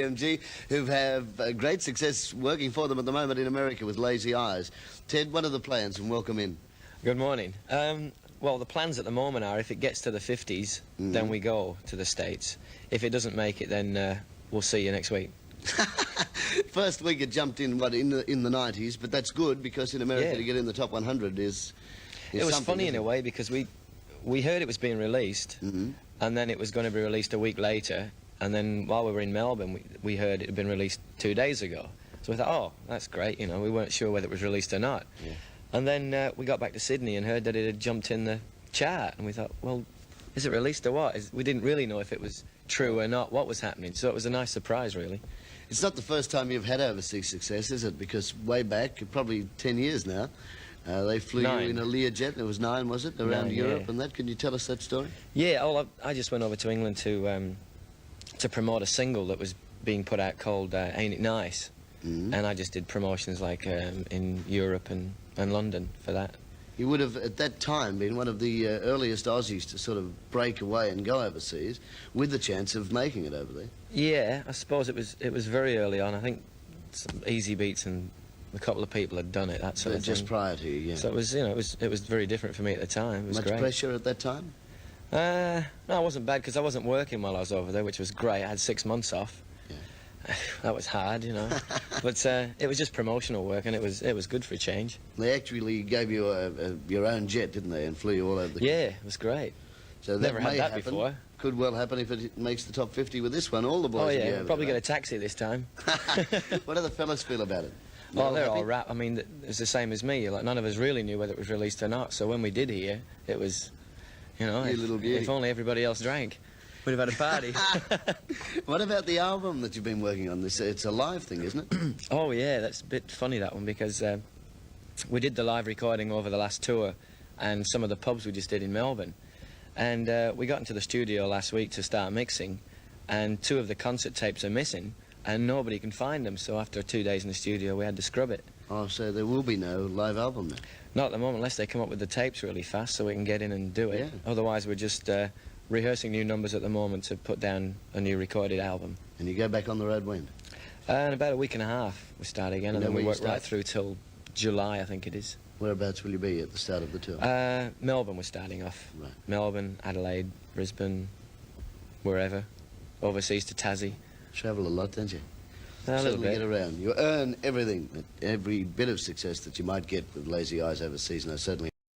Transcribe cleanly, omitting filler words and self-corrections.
EMG, who have great success working for them at the moment in America with Lazy Eyes. Ted, what are the plans? And welcome in. Good morning. Well, the plans at the moment are if it gets to the 50s, then we go to the States. If it doesn't make it, then we'll see you next week. First week it jumped in, what, in the 90s, but that's good because in America to get in the top 100 is it was funny in a way because we heard it was being released, and then it was going to be released a week later, and then while we were in Melbourne, we heard it had been released 2 days ago. So we thought, oh, that's great, you know, we weren't sure whether it was released or not. Yeah. And then we got back to Sydney and heard that it had jumped in the chart, and we thought, well, is it released or what? We didn't really know if it was true or not, what was happening, so it was a nice surprise, really. It's not the first time you've had overseas success, is it? Because way back, probably 10 years now, they flew you in a Learjet. It was 9, was it, around Europe and that? Can you tell us that story? Yeah, well, I just went over to England to promote a single that was being put out called Ain't It Nice? And I just did promotions like in Europe and London for that. You would have, at that time, been one of the earliest Aussies to sort of break away and go overseas, with the chance of making it over there. Yeah, I suppose it was very early on. I think some Easy Beats and a couple of people had done it, that sort of thing. Just prior to you, yeah. So it was, you know, it was very different for me at the time. It was Much great. pressure at that time? No, it wasn't bad because I wasn't working while I was over there, which was great. I had 6 months off. That was hard, you know, but it was just promotional work, and it was good for a change. They actually gave you your own jet, didn't they, and flew you all over the country? Yeah, it was great. So that Never had that happen. before. Could well happen if it makes the top 50 with this one. All the boys. Oh will yeah, be we'll over probably there, get a taxi this time. What do the fellas feel about it? Oh, they're all rap. I mean, it's the same as me. Like, none of us really knew whether it was released or not. So when we did hear, it was, you know, if only everybody else drank. We'd have had a party. What about the album that you've been working on? It's a live thing, isn't it? Oh, yeah, that's a bit funny, that one, because we did the live recording over the last tour and some of the pubs we just did in Melbourne. And we got into the studio last week to start mixing, and 2 of the concert tapes are missing, and nobody can find them. So after 2 days in the studio, we had to scrub it. Oh, so there will be no live album now? Not at the moment, unless they come up with the tapes really fast so we can get in and do it. Yeah. Otherwise, we're just rehearsing new numbers at the moment to put down a new recorded album. And you go back on the road when? In about a week and a half we start again, and then we work right through till July, I think it is. Whereabouts will you be at the start of the tour? Melbourne we're starting off. Right. Melbourne, Adelaide, Brisbane, wherever. Overseas to Tassie. Travel a lot, don't you? A little bit. Get around. You earn everything, every bit of success that you might get with Lazy Eyes overseas, and I certainly